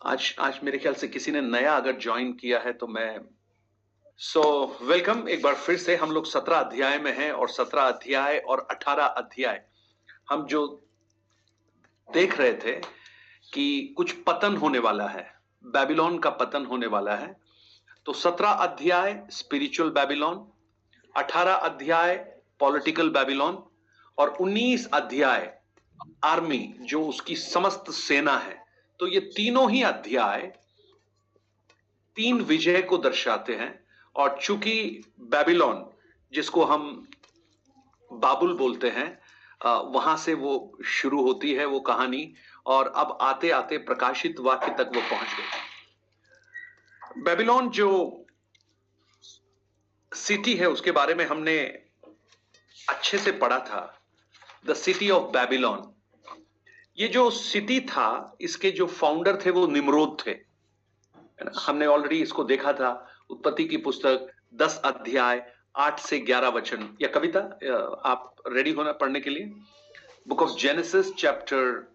आज आज मेरे ख्याल से किसी ने नया अगर ज्वाइन किया है तो मैं वेलकम। एक बार फिर से हम लोग 17 अध्याय में हैं और 17 अध्याय और 18 अध्याय हम जो देख रहे थे कि कुछ पतन होने वाला है, बेबीलोन का पतन होने वाला है। तो 17 अध्याय स्पिरिचुअल बेबीलोन, 18 अध्याय पॉलिटिकल बेबीलोन और 19 अध्याय आर्मी, जो उसकी समस्त सेना है। तो ये तीनों ही अध्याय तीन विजय को दर्शाते हैं। और चूंकि बेबीलोन, जिसको हम बाबुल बोलते हैं, वहां से वो शुरू होती है वो कहानी, और अब आते आते प्रकाशित वाक्य तक वो पहुंच गई। बेबीलोन जो सिटी है उसके बारे में हमने अच्छे से पढ़ा था, द सिटी ऑफ बेबीलोन। ये जो सिटी था, इसके जो फाउंडर थे वो निम्रोद थे। हमने ऑलरेडी इसको देखा था, उत्पत्ति की पुस्तक 10 अध्याय 8 से 11 वचन। या कविता, आप रेडी होना पढ़ने के लिए? Book of genesis chapter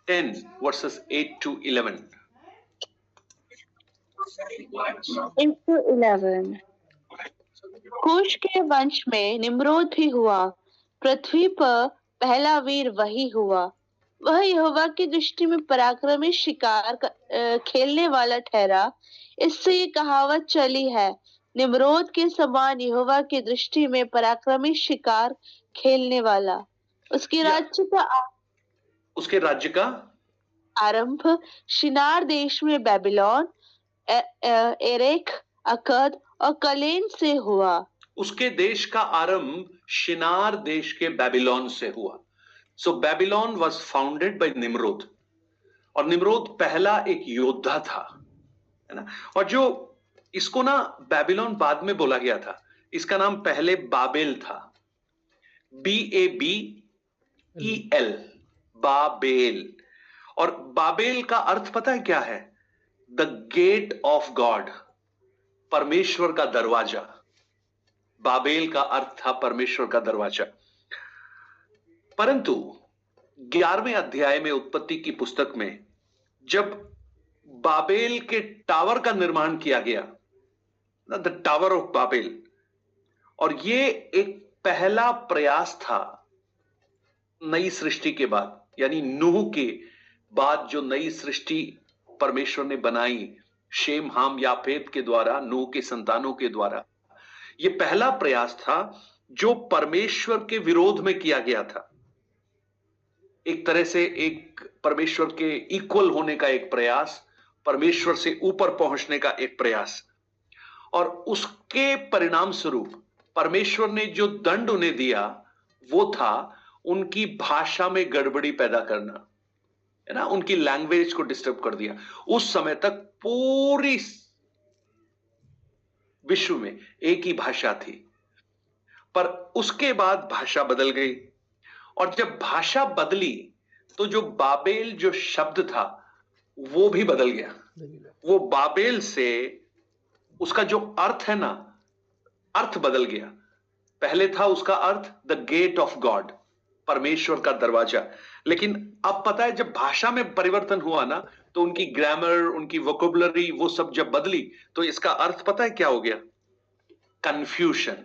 10 versus 8 to 11। 8 to 11। कूश के वंश में निम्रोद भी हुआ। पृथ्वी पर पहला वीर वही हुआ। वह यहोवा की दृष्टि में पराक्रमी शिकार खेलने वाला ठहरा। इससे ये कहावत चली है, निम्रोद के समान यहोवा की दृष्टि में पराक्रमी शिकार खेलने वाला। उसके राज्य का आरंभ शिनार देश में बेबीलोन, एरेक, अकद और कलेन से हुआ। उसके देश का आरंभ शिनार देश के बेबीलोन से हुआ। So Babylon was founded by Nimrod, और निम्रोद पहला एक योद्धा था, है ना। और जो इसको ना बेबीलोन बाद में बोला गया था, इसका नाम पहले बाबेल था, BABEL, बाबेल। और बाबेल का अर्थ पता है क्या है? द गेट ऑफ गॉड, परमेश्वर का दरवाजा। बाबेल का अर्थ था परमेश्वर का दरवाजा। परंतु 11वें अध्याय में उत्पत्ति की पुस्तक में जब बाबेल के टावर का निर्माण किया गया, द टावर ऑफ बाबेल, और ये एक पहला प्रयास था नई सृष्टि के बाद, यानी नूह के बाद जो नई सृष्टि परमेश्वर ने बनाई, शेम, हाम, याफेत के द्वारा, नूह के संतानों के द्वारा। ये पहला प्रयास था जो परमेश्वर के विरोध में किया गया था। एक तरह से एक परमेश्वर के इक्वल होने का एक प्रयास, परमेश्वर से ऊपर पहुंचने का एक प्रयास। और उसके परिणाम स्वरूप परमेश्वर ने जो दंड उन्हें दिया वो था उनकी भाषा में गड़बड़ी पैदा करना, है ना। उनकी लैंग्वेज को डिस्टर्ब कर दिया। उस समय तक पूरी विश्व में एक ही भाषा थी, पर उसके बाद भाषा बदल गई। और जब भाषा बदली तो जो बाबेल जो शब्द था वो भी बदल गया। वो बाबेल से उसका जो अर्थ है ना, अर्थ बदल गया। पहले था उसका अर्थ द गेट ऑफ गॉड, परमेश्वर का दरवाजा। लेकिन अब पता है, जब भाषा में परिवर्तन हुआ ना, तो उनकी ग्रामर, उनकी वोकेबुलरी, वो सब जब बदली तो इसका अर्थ पता है क्या हो गया? कंफ्यूजन।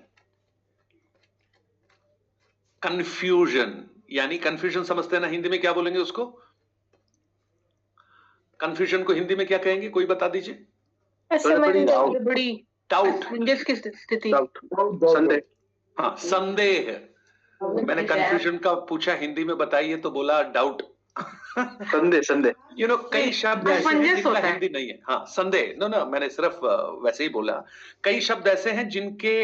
कंफ्यूजन यानी, कंफ्यूजन समझते हैं ना, हिंदी में क्या बोलेंगे उसको? कंफ्यूजन को हिंदी में क्या कहेंगे, कोई बता दीजिए? डाउट, की स्थिति, संदेह। हाँ, संदेह। मैंने कंफ्यूजन का पूछा हिंदी में बताइए तो बोला डाउट। संदेह। यू नो, कई शब्द ऐसे हैं जिनका हिंदी नहीं है। हाँ, संदेह। नो, मैंने सिर्फ वैसे ही बोला। कई शब्द ऐसे हैं जिनके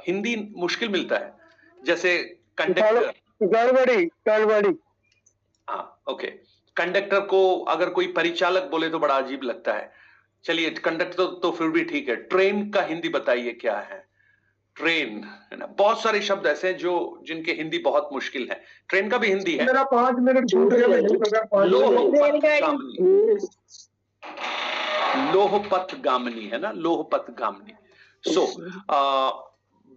हिंदी मुश्किल मिलता है, जैसे कंडक्टर, गड़बड़ी। हाँ, ओके। कंडक्टर को अगर कोई परिचालक बोले तो बड़ा अजीब लगता है। चलिए, कंडक्टर तो फिर भी ठीक है। ट्रेन का हिंदी बताइए क्या है? ट्रेन, है ना। बहुत सारे शब्द ऐसे हैं जो जिनके हिंदी बहुत मुश्किल है। ट्रेन का भी हिंदी है। मेरा 5 मिनट छूट गया। लोहपथगामिनी, है ना, लोहपथगामिनी। सो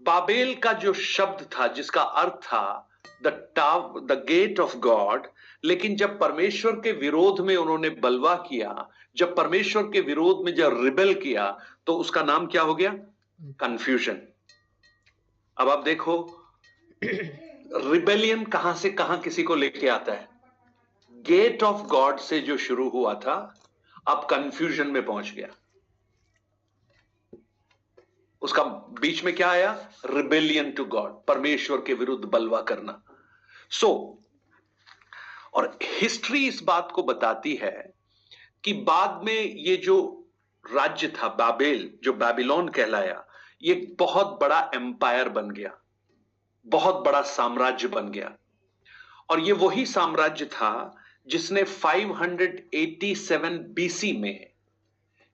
बाबेल का जो शब्द था जिसका अर्थ था द गेट ऑफ गॉड, लेकिन जब परमेश्वर के विरोध में उन्होंने बलवा किया, जब परमेश्वर के विरोध में जब रिबेल किया, तो उसका नाम क्या हो गया? कंफ्यूजन। अब आप देखो रिबेलियन कहां से कहां किसी को लेके आता है। गेट ऑफ गॉड से जो शुरू हुआ था, अब कंफ्यूजन में पहुंच गया। उसका बीच में क्या आया? रिबेलियन टू गॉड, परमेश्वर के विरुद्ध बलवा करना। और हिस्ट्री इस बात को बताती है कि बाद में ये जो राज्य था बाबेल, जो बेबीलोन कहलाया, ये बहुत बड़ा एम्पायर बन गया, बहुत बड़ा साम्राज्य बन गया। और ये वही साम्राज्य था जिसने 587 बीसी में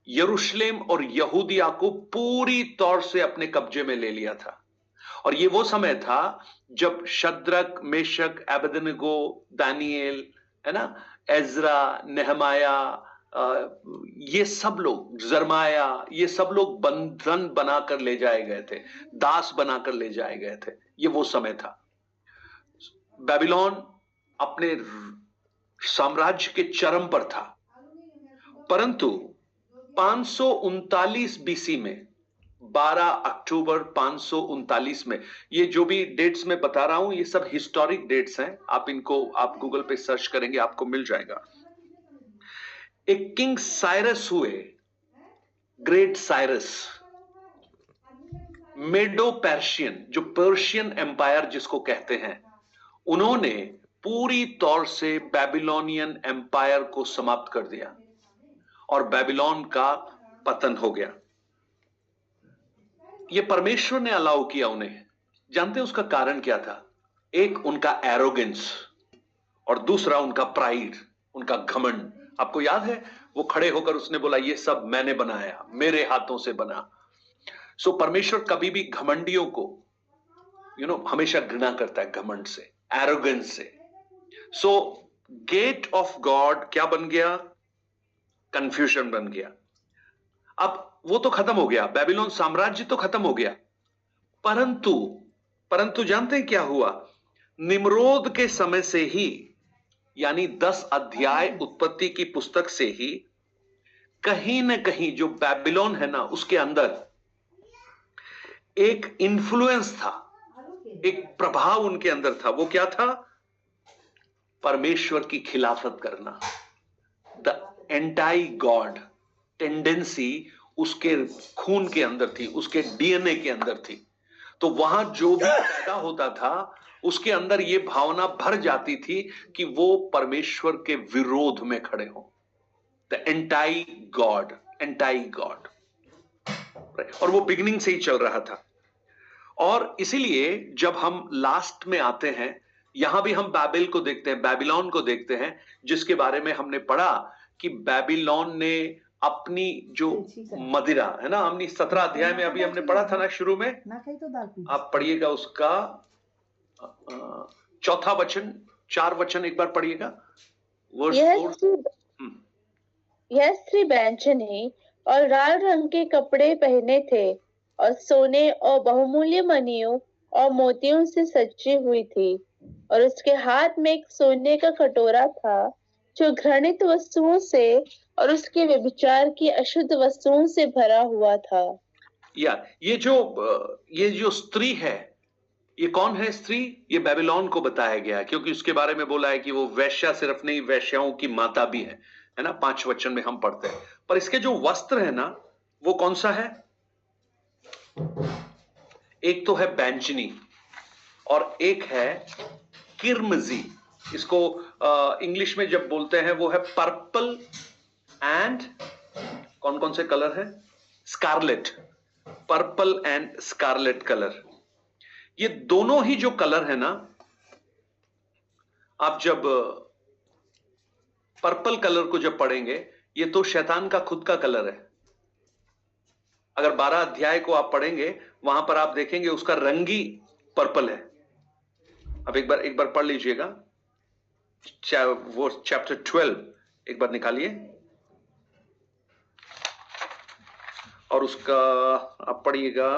यरूशलेम और यहूदिया को पूरी तौर से अपने कब्जे में ले लिया था। और ये वो समय था जब शद्रक, मेशक, अबेदनगो, दानिएल, है ना, एजरा, नेहमाया, ये सब लोग, जरमाया, ये सब लोग बंधन बनाकर ले जाए गए थे, दास बनाकर ले जाए गए थे। ये वो समय था। बेबीलोन अपने साम्राज्य के चरम पर था, परंतु 539 बीसी में, 12 अक्टूबर 539 में, ये जो भी डेट्स मैं बता रहा हूं ये सब हिस्टोरिक डेट्स हैं, आप गूगल पे सर्च करेंगे आपको मिल जाएगा। एक किंग साइरस हुए, ग्रेट साइरस, मेडो पर्शियन, जो पर्शियन एम्पायर जिसको कहते हैं, उन्होंने पूरी तौर से बेबीलोनियन एम्पायर को समाप्त कर दिया और बेबीलोन का पतन हो गया। ये परमेश्वर ने अलाउ किया उन्हें। जानते हैं उसका कारण क्या था? एक उनका एरोगेंस और दूसरा उनका प्राइड, उनका घमंड। आपको याद है वो खड़े होकर उसने बोला ये सब मैंने बनाया, मेरे हाथों से बना। सो परमेश्वर कभी भी घमंडियों को हमेशा घृणा करता है, घमंड से, एरोगेंस से। सो गेट ऑफ गॉड क्या बन गया? कंफ्यूजन बन गया। अब वो तो खत्म हो गया, बेबीलोन साम्राज्य तो खत्म हो गया, परंतु जानते हैं क्या हुआ? निम्रोद के समय से ही, यानी 10 अध्याय उत्पत्ति की पुस्तक से ही, कहीं ना कहीं जो बेबीलोन है ना, उसके अंदर एक इन्फ्लुएंस था, एक प्रभाव उनके अंदर था। वो क्या था? परमेश्वर की खिलाफत करना। द एंटी गॉड टेंडेंसी उसके खून के अंदर थी, उसके डीएनए के अंदर थी। तो वहां जो भी पैदा होता था उसके अंदर ये भावना भर जाती थी कि वो परमेश्वर के विरोध में खड़े हो। The anti God, anti God. और वो बिगिनिंग से ही चल रहा था। और इसीलिए जब हम लास्ट में आते हैं, यहां भी हम बाबेल को देखते हैं, बेबीलोन को देखते हैं, जिसके बारे में हमने पढ़ा कि बेबीलोन ने अपनी जो मदिरा है ना, हमने 17 अध्याय में अभी हमने पढ़ा था ना शुरू में, आप पढ़िएगा उसका चौथा वचन, 4 वचन एक बार पढ़िएगा। यह स्त्री बैंचनी और लाल रंग के कपड़े पहने थे और सोने और बहुमूल्य मणियों और मोतियों से सजी हुई थी, और उसके हाथ में एक सोने का कटोरा था जो घृणित वस्तुओं से और उसके व्यभिचार की अशुद्ध वस्तुओं से भरा हुआ था। ये जो स्त्री है, ये कौन है स्त्री? ये बेबीलोन को बताया गया, क्योंकि उसके बारे में बोला है कि वो वैश्या सिर्फ नहीं, वैश्याओं की माता भी है ना, 5 वचन में हम पढ़ते हैं। पर इसके जो वस्त्र है ना, वो कौन सा है? एक तो है बैंचनी और एक है किरमजी। इसको इंग्लिश में जब बोलते हैं वो है पर्पल एंड, कौन कौन से कलर है? Scarlet, purple and scarlet colour. ये दोनों ही जो कलर है ना, आप जब पर्पल कलर को जब पढ़ेंगे, ये तो शैतान का खुद का कलर है। अगर 12 अध्याय को आप पढ़ेंगे, वहां पर आप देखेंगे उसका रंग ही पर्पल है। अब एक बार पढ़ लीजिएगा, वो चैप्टर 12 एक बार निकालिए और उसका आप पढ़िएगा।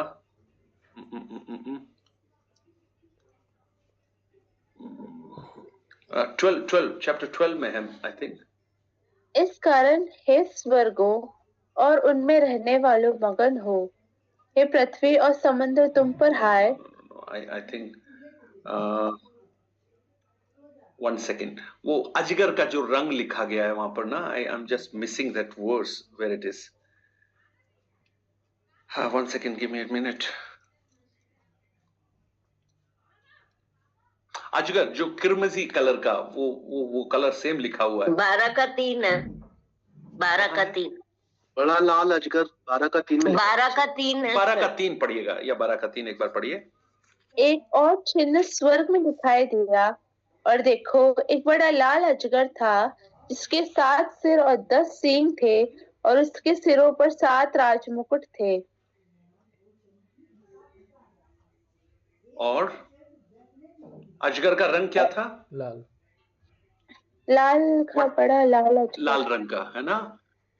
chapter 12 में है, I think. इस कारण हे स्वर्गों और उनमें रहने वालों मगन हो, हे पृथ्वी और समुद्र तुम पर हाय। I think one second. वो अजगर का जो रंग लिखा गया है वहां पर ना, I'm just missing that verse where it is. One second, give me a minute. अजगर जो किरमजी कलर का, वो कलर सेम लिखा हुआ है। 12 का 3 है, 12 का 3, बड़ा लाल अजगर 12 का 3 में 12 का 3 है। 12 का 3 पढ़िएगा, या 12 का 3 एक बार पढ़िए। एक और चिन्ह स्वर्ग में दिखाई दिया, और देखो एक बड़ा लाल अजगर था, जिसके 7 सिर और 10 सींग थे, और उसके सिरों पर 7 राजमुकुट थे। और अजगर का रंग क्या था? लाल का बड़ा लाल अजगर, लाल रंग का, है ना?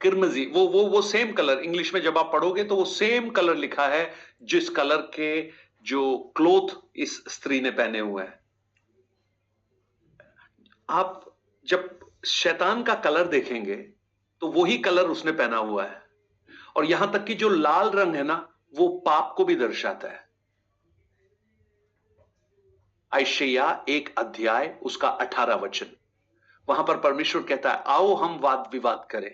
किरमजी, वो सेम कलर, इंग्लिश में जब आप पढ़ोगे तो वो सेम कलर लिखा है जिस कलर के जो क्लोथ इस स्त्री ने पहने हुए हैं। आप जब शैतान का कलर देखेंगे तो वही कलर उसने पहना हुआ है, और यहां तक कि जो लाल रंग है ना, वो पाप को भी दर्शाता है। यशायाह 1 अध्याय उसका 18 वचन, वहां पर परमेश्वर कहता है, आओ हम वाद विवाद करें,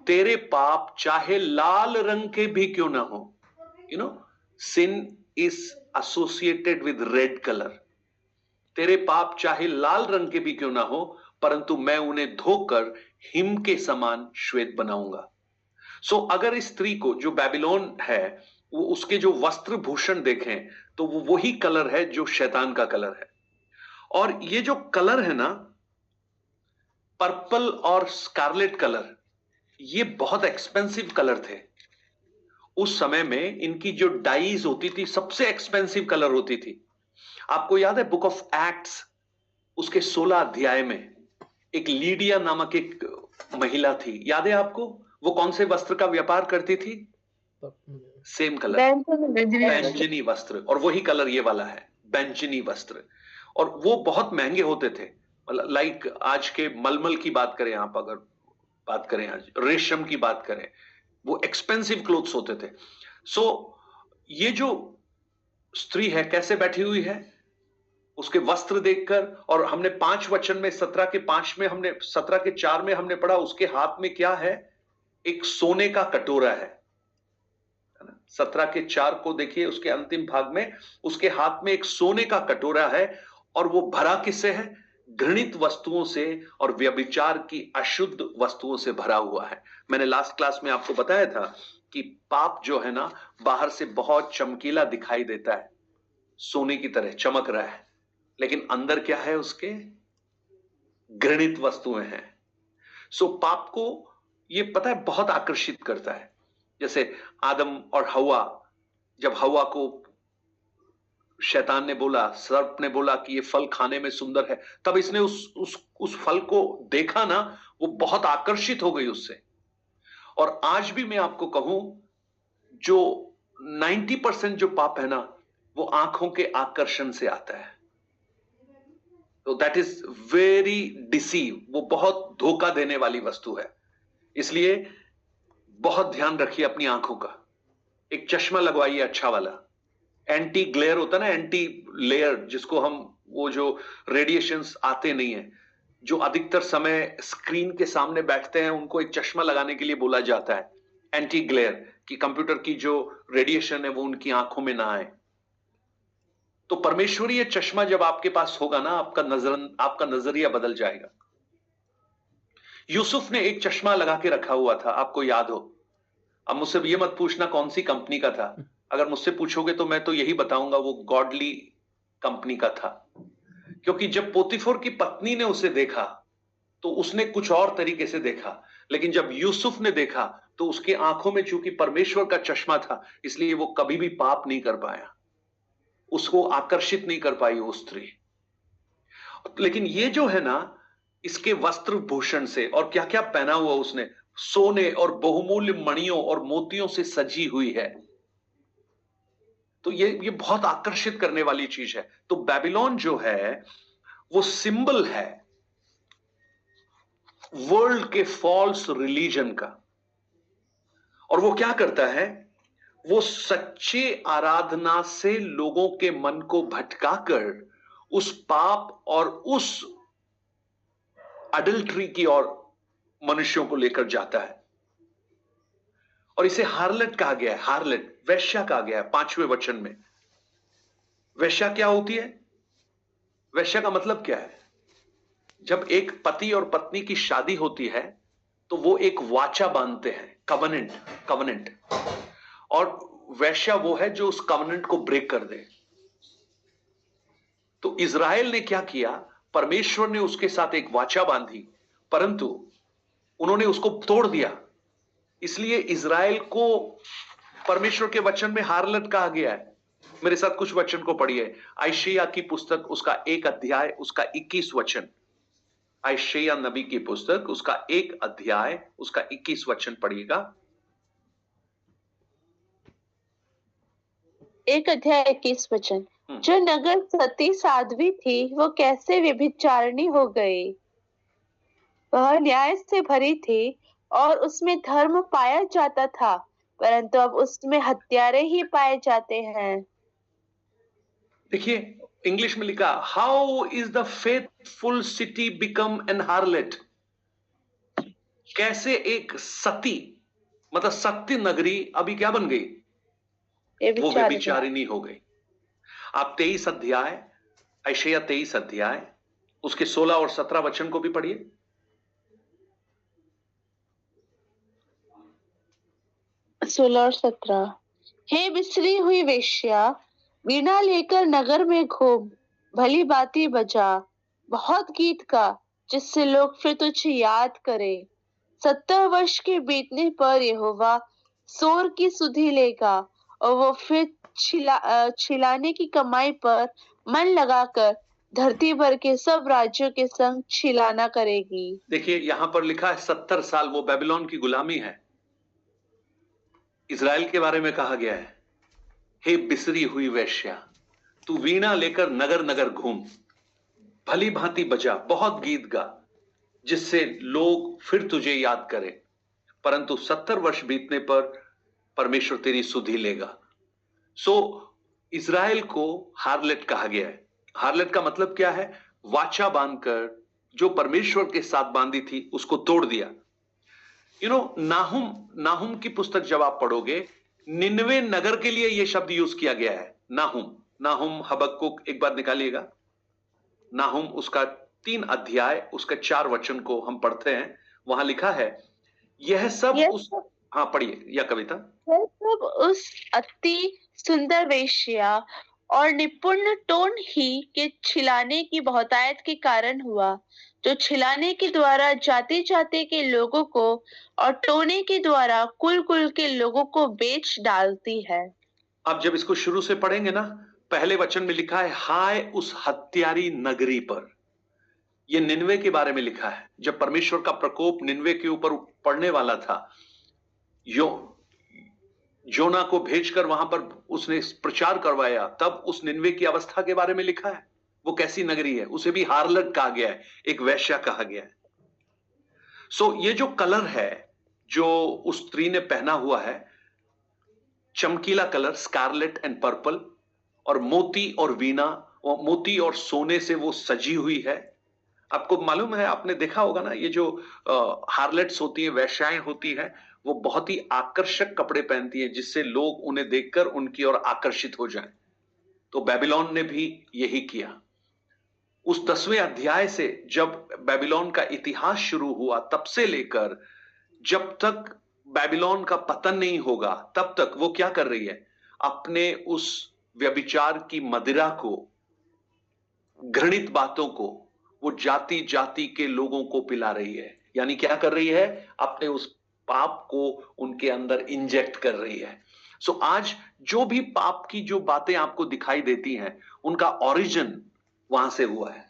तेरे पाप चाहे लाल रंग के भी क्यों ना हो। Sin is associated with red colour. तेरे पाप चाहे लाल रंग के भी क्यों ना हो, परंतु मैं उन्हें धोकर हिम के समान श्वेत बनाऊंगा। अगर इस स्त्री को, जो बेबीलोन है, वो उसके जो वस्त्र भूषण देखें तो वो वही कलर है जो शैतान का कलर है। और ये जो कलर है ना, पर्पल और स्कारलेट कलर, ये बहुत एक्सपेंसिव कलर थे उस समय में। इनकी जो डाइज होती थी, सबसे एक्सपेंसिव कलर होती थी। आपको याद है बुक ऑफ एक्ट्स उसके 16 अध्याय में एक लीडिया नामक एक महिला थी, याद है आपको? वो कौन से वस्त्र का व्यापार करती थी? सेम कलर, बैंजनी वस्त्र, और वही कलर ये वाला है, बैंजनी वस्त्र। और वो बहुत महंगे होते थे, लाइक आज के मलमल की बात करें, आप अगर बात करें आज रेशम की बात करें, वो एक्सपेंसिव क्लोथ्स होते थे। ये जो स्त्री है कैसे बैठी हुई है उसके वस्त्र देखकर, और हमने 5 वचन में 17 के 5 में हमने 17 के 4 में हमने पढ़ा, उसके हाथ में क्या है? एक सोने का कटोरा है। 17 के 4 को देखिए, उसके अंतिम भाग में उसके हाथ में एक सोने का कटोरा है, और वो भरा किससे है? घृणित वस्तुओं से और व्यभिचार की अशुद्ध वस्तुओं से भरा हुआ है। मैंने लास्ट क्लास में आपको बताया था कि पाप जो है ना, बाहर से बहुत चमकीला दिखाई देता है, सोने की तरह चमक रहा है, लेकिन अंदर क्या है? उसके घृणित वस्तुएं हैं। पाप को ये पता है बहुत आकर्षित करता है। जैसे आदम और हवा, जब हवा को शैतान ने बोला, सर्प ने बोला कि ये फल खाने में सुंदर है, तब इसने उस फल को देखा ना, वो बहुत आकर्षित हो गई उससे। और आज भी मैं आपको कहूं, जो 90% जो पाप है ना, वो आंखों के आकर्षण से आता है। तो दैट इज वेरी डिसीव, वो बहुत धोखा देने वाली वस्तु है। इसलिए बहुत ध्यान रखिए अपनी आंखों का। एक चश्मा लगवाइए अच्छा वाला, एंटी ग्लेयर होता है ना, एंटी लेयर, जिसको हम, वो जो रेडिएशंस आते नहीं है, जो अधिकतर समय स्क्रीन के सामने बैठते हैं, उनको एक चश्मा लगाने के लिए बोला जाता है, एंटी ग्लेयर, कि कंप्यूटर की जो रेडिएशन है वो उनकी आंखों में ना आए। तो परमेश्वरीय चश्मा जब आपके पास होगा ना, आपका नजरिया बदल जाएगा। यूसुफ ने एक चश्मा लगा के रखा हुआ था, आपको याद हो। अब मुझसे ये मत पूछना कौन सी कंपनी का था, अगर मुझसे पूछोगे तो मैं तो यही बताऊंगा वो गॉडली कंपनी का था। क्योंकि जब पोतीफर की पत्नी ने उसे देखा तो उसने कुछ और तरीके से देखा, लेकिन जब यूसुफ ने देखा तो उसके आंखों में चूंकि परमेश्वर का चश्मा था, इसलिए वो कभी भी पाप नहीं कर पाया, उसको आकर्षित नहीं कर पाई वो स्त्री। लेकिन ये जो है ना, इसके वस्त्र भूषण से, और क्या क्या पहना हुआ उसने, सोने और बहुमूल्य मणियों और मोतियों से सजी हुई है। तो ये बहुत आकर्षित करने वाली चीज है। तो बेबीलोन जो है वो सिंबल है वर्ल्ड के फॉल्स रिलीजन का। और वो क्या करता है, वो सच्चे आराधना से लोगों के मन को भटकाकर उस पाप और उस अडल्ट्री की ओर मनुष्यों को लेकर जाता है। और इसे हार्लट कहा गया है, हार्लट, वेश्या कहा गया है 5वें वचन में। वेश्या क्या होती है? वेश्या का मतलब क्या है? जब एक पति और पत्नी की शादी होती है तो वो एक वाचा बांधते हैं, कवनेंट, कवनेंट। और वेश्या वो है जो उस कवनेंट को ब्रेक कर दे। तो इज़राइल ने क्या किया? परमेश्वर ने उसके साथ एक वाचा बांधी, परंतु उन्होंने उसको तोड़ दिया। इसलिए इज़राइल को परमेश्वर के वचन में हार्लट कहा गया है। मेरे साथ कुछ वचन को पढ़िए। आयशैया की पुस्तक उसका 1 अध्याय उसका 21 वचन। आयशैया नबी की पुस्तक उसका 1 अध्याय उसका 21 वचन पढ़िएगा। 1 अध्याय 21 वचन। जो नगर सती साध्वी थी वो कैसे व्यभिचारिणी हो गई। वह न्याय से भरी थी और उसमें धर्म पाया जाता था, परंतु अब उसमें हत्यारे ही पाए जाते हैं। देखिए इंग्लिश में लिखा, how is the faithful city become an harlot. कैसे एक सती, मतलब सत्य नगरी अभी क्या बन गई? वो व्यभिचारिणी हो गई। आप 23 अध्याय, आयशैया 23 अध्याय उसके 16 और 17 वचन को भी पढ़िए। सोलह और 17। हे बिसरी हुई वेश्या, वीणा लेकर नगर में घूम, भली बाती बजा, बहुत गीत गा, जिससे लोग फिर तुझे याद करें। 70 वर्ष के बीतने पर यहोवा सोर की सुधि लेगा और वो फिर छिलाने की कमाई पर मन लगाकर धरती भर के सब राज्यों के संग छिलाना करेगी। देखिए यहां पर लिखा है 70 साल वो बेबीलोन की गुलामी है। इज़राइल के बारे में कहा गया है, हे बिसरी हुई वेश्या, तू वीणा लेकर नगर नगर घूम, भली भांति बजा, बहुत गीत गा, जिससे लोग फिर तुझे याद करें। परंतु 70 वर्ष बीतने पर परमेश्वर तेरी सुधि लेगा। सो इज़राइल को हार्लेट कहा गया है। हार्लेट का मतलब क्या है? वाचा बांधकर जो परमेश्वर के साथ बांधी थी उसको तोड़ दिया। नाहुम की पुस्तक जब आप पढ़ोगे, निनवे नगर के लिए यह शब्द यूज किया गया है। नाहुम हबक्कुक, एक बार निकालिएगा। नाहुम उसका 3 अध्याय उसका 4 वचन को हम पढ़ते हैं। वहां लिखा है, यह सब उस, हाँ पढ़िए या कविता। यह सब उस अति सुंदर वेश्या और निपुण टोन ही के छिलाने की बहुतायत के कारण हुआ, जो छिलाने के द्वारा जाति जाति के लोगों को और टोने के द्वारा कुल कुल के लोगों को बेच डालती है। अब जब इसको शुरू से पढ़ेंगे ना, पहले वचन में लिखा है, हाय उस हत्यारी नगरी पर। यह निनवे के बारे में लिखा है। जब परमेश्वर का प्रकोप निनवे के ऊपर पड़ने वाला था, जोना को भेजकर वहां पर उसने प्रचार करवाया, तब उस निनवे की अवस्था के बारे में लिखा है। वो कैसी नगरी है? उसे भी हार्लट कहा गया है, एक वेश्या कहा गया है। सो ये जो कलर है जो उस स्त्री ने पहना हुआ है, चमकीला कलर, स्कारलेट एंड पर्पल, और मोती और वीणा, और मोती और सोने से वो सजी हुई है। आपको मालूम है, आपने देखा होगा ना, ये जो हार्लेट्स होती है, वेश्याएं होती हैं, वो बहुत ही आकर्षक कपड़े पहनती हैं जिससे लोग उन्हें देखकर उनकी ओर आकर्षित हो जाएं। तो बेबीलोन ने भी यही किया। उस 10वें अध्याय से जब बेबीलोन का इतिहास शुरू हुआ, तब से लेकर जब तक बेबीलोन का पतन नहीं होगा, तब तक वो क्या कर रही है? अपने उस व्यभिचार की मदिरा को, घृणित बातों को वो जाति जाति के लोगों को पिला रही है। यानी क्या कर रही है? अपने उस पाप को उनके अंदर इंजेक्ट कर रही है। सो आज जो भी पाप की जो बातें आपको दिखाई देती हैं, उनका ओरिजिन वहां से हुआ है।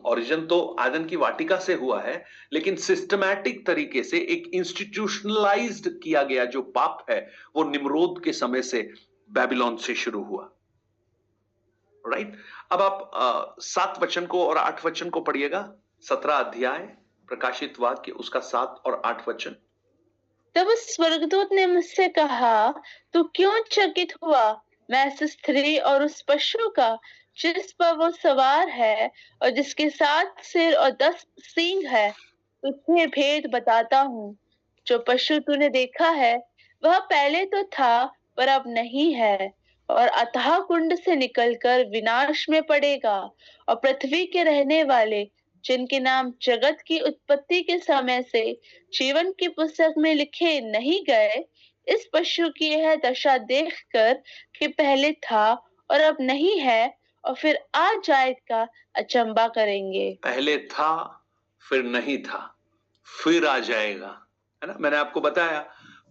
ओरिजिन तो आदन की वाटिका से हुआ है, लेकिन सिस्टमैटिक तरीके से एक इंस्टीट्यूशनलाइज्ड किया गया जो पाप है, वो निम्रोद के समय से बेबीलोन से शुरू हुआ। राइट? अब आप 7 वचन को और 8 वचन को पढ़िएगा, 17 अध्याय प्रकाशित वाक्य उसका 7 और 8 वचन। तब उस स्वर्गदूत ने मुझसे कहा, तू क्यों चकित हुआ? मैं उस स्त्री और उस पशु का जिस पर वो सवार है और जिसके 7 सिर और 10 सींग है, तुझे भेद बताता हूँ। जो पशु तूने देखा है वह पहले तो था पर अब नहीं है, और अथाह कुंड से निकलकर विनाश में पड़ेगा। और पृथ्वी के रहने वाले जिनके नाम जगत की उत्पत्ति के समय से जीवन की पुस्तक में लिखे नहीं गए, इस पशु की यह दशा देखकर कि पहले था और अब नहीं है और फिर आ जाएगा, अचंबा करेंगे। पहले था, फिर नहीं था, फिर आ जाएगा, है ना। मैंने आपको बताया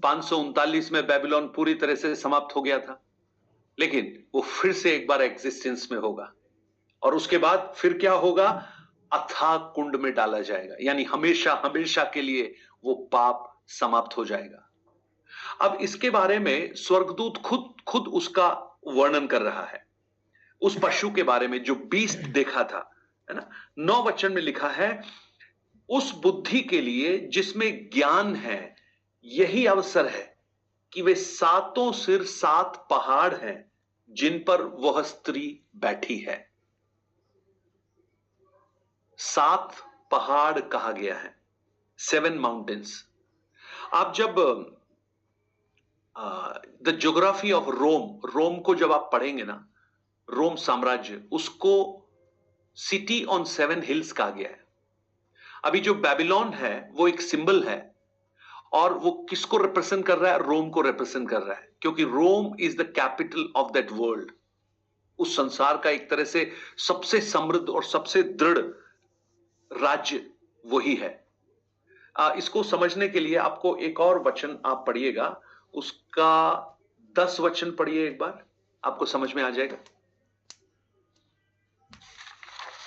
539 में बेबीलोन पूरी तरह से समाप्त हो गया था, लेकिन वो फिर से एक बार एग्जिस्टेंस में होगा, और उसके बाद फिर क्या होगा? अथाह कुंड में डाला जाएगा, यानी हमेशा हमेशा के लिए वो पाप समाप्त हो जाएगा। अब इसके बारे में स्वर्गदूत खुद उसका वर्णन कर रहा है, उस पशु के बारे में जो बीस्ट देखा था, है ना। 9 वचन में लिखा है, उस बुद्धि के लिए जिसमें ज्ञान है यही अवसर है कि वे 7 सिर 7 पहाड़ हैं जिन पर वह स्त्री बैठी है। 7 पहाड़ कहा गया है, 7 माउंटेन्स। आप जब द ज्योग्राफी ऑफ रोम को जब आप पढ़ेंगे ना, रोम साम्राज्य, उसको सिटी ऑन 7 हिल्स कहा गया है। अभी जो बेबीलोन है वो एक सिंबल है, और वो किसको रिप्रेजेंट कर रहा है? रोम को रिप्रेजेंट कर रहा है, क्योंकि Rome is the capital of that world. उस संसार का एक तरह से सबसे समृद्ध और सबसे दृढ़ राज्य वही है। इसको समझने के लिए आपको एक और वचन आप पढ़िएगा, उसका 10 वचन पढ़िए एक बार, आपको समझ में आ जाएगा।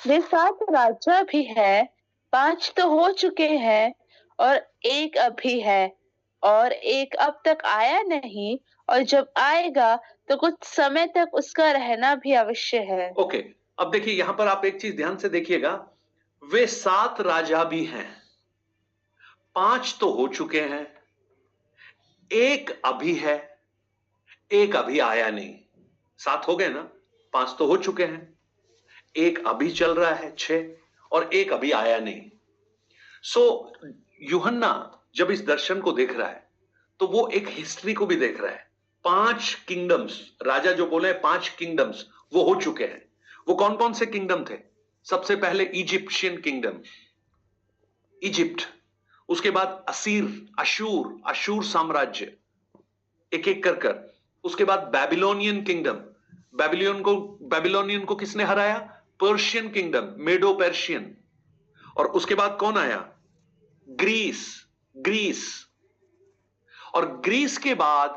वे 7 राजा भी है, 5 तो हो चुके हैं और एक अभी है, और एक अब तक आया नहीं, और जब आएगा तो कुछ समय तक उसका रहना भी अवश्य है। ओके, अब देखिए यहां पर आप एक चीज ध्यान से देखिएगा, वे 7 राजा भी हैं, 5 तो हो चुके हैं, एक अभी है, एक अभी आया नहीं। 7 हो गए ना, 5 तो हो चुके हैं, एक अभी चल रहा है 6, और एक अभी आया नहीं। सो यूहन्ना जब इस दर्शन को देख रहा है तो वो एक हिस्ट्री को भी देख रहा है। 5 किंगडम्स, राजा जो बोले 5 किंगडम्स, वो हो चुके हैं। वो कौन कौन से किंगडम थे? सबसे पहले इजिप्शियन किंगडम, इजिप्ट, उसके बाद अशूर साम्राज्य, एक एक कर। उसके बाद बैबिलोनियन किंगडम, बैबिलोनियन को किसने हराया? पर्शियन किंगडम, मेडो पर्शियन। और उसके बाद कौन आया? ग्रीस। और ग्रीस के बाद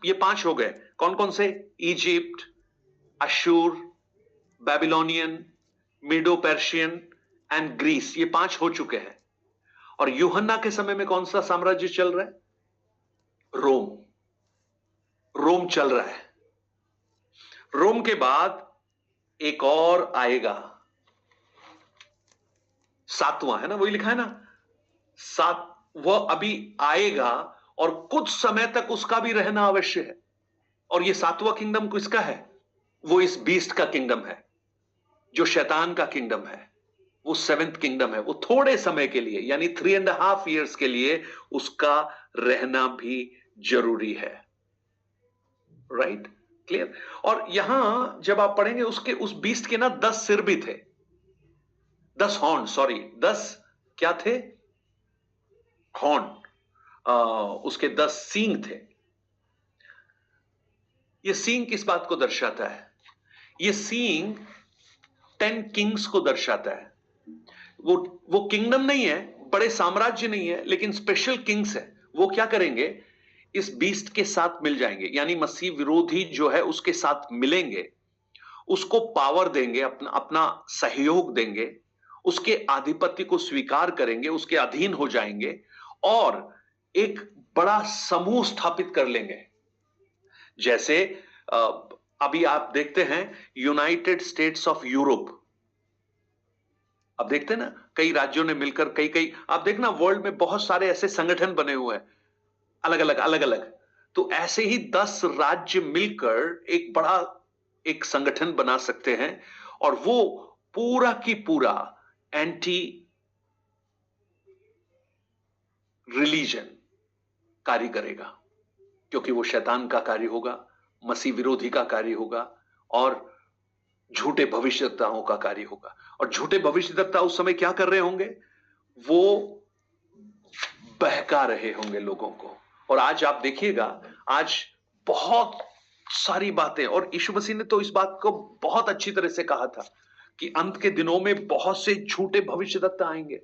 ये 5 हो गए। कौन कौन से? Egypt, Ashur, Babylonian, Medo Persian and Greece, ये 5 हो चुके हैं। और यूहन्ना के समय में कौन सा साम्राज्य चल रहा है? रोम चल रहा है। रोम के बाद एक और आएगा, 7वां, है ना, वही लिखा है ना, 7, वह अभी आएगा और कुछ समय तक उसका भी रहना अवश्य है। और ये 7वां किंगडम किसका है? वो इस बीस्ट का किंगडम है, जो शैतान का किंगडम है, वो 7th किंगडम है। वो थोड़े समय के लिए, यानी 3.5 years के लिए उसका रहना भी जरूरी है। Right, clear. और यहां जब आप पढ़ेंगे उसके उस बीस्ट के ना 10 सिर भी थे, 10 हॉर्न, 10 क्या थे? हॉर्न, उसके 10 सींग थे। ये सींग किस बात को दर्शाता है? ये सींग 10 किंग्स को दर्शाता है। वो किंगडम नहीं है, बड़े साम्राज्य नहीं है, लेकिन स्पेशल किंग्स है। वो क्या करेंगे? इस बीस्ट के साथ मिल जाएंगे, यानी मसीह विरोधी जो है उसके साथ मिलेंगे, उसको पावर देंगे, अपना सहयोग देंगे, उसके आधिपत्य को स्वीकार करेंगे, उसके अधीन हो जाएंगे और एक बड़ा समूह स्थापित कर लेंगे। जैसे अभी आप देखते हैं यूनाइटेड स्टेट्स ऑफ यूरोप, अब देखते हैं ना, कई राज्यों ने मिलकर कई कई, आप देखना वर्ल्ड में बहुत सारे ऐसे संगठन बने हुए हैं, अलग अलग। तो ऐसे ही 10 राज्य मिलकर एक बड़ा एक संगठन बना सकते हैं, और वो पूरा की पूरा एंटी रिलीजन कार्य करेगा, क्योंकि वो शैतान का कार्य होगा, मसीह विरोधी का कार्य होगा, और झूठे भविष्यद्वक्ताओं का कार्य होगा। और झूठे भविष्यद्वक्ता उस समय क्या कर रहे होंगे? वो बहका रहे होंगे लोगों को। और आज आप देखिएगा, आज बहुत सारी बातें, और यीशु मसीह ने तो इस बात को बहुत अच्छी तरह से कहा था कि अंत के दिनों में बहुत से झूठे भविष्यद्वक्ता आएंगे,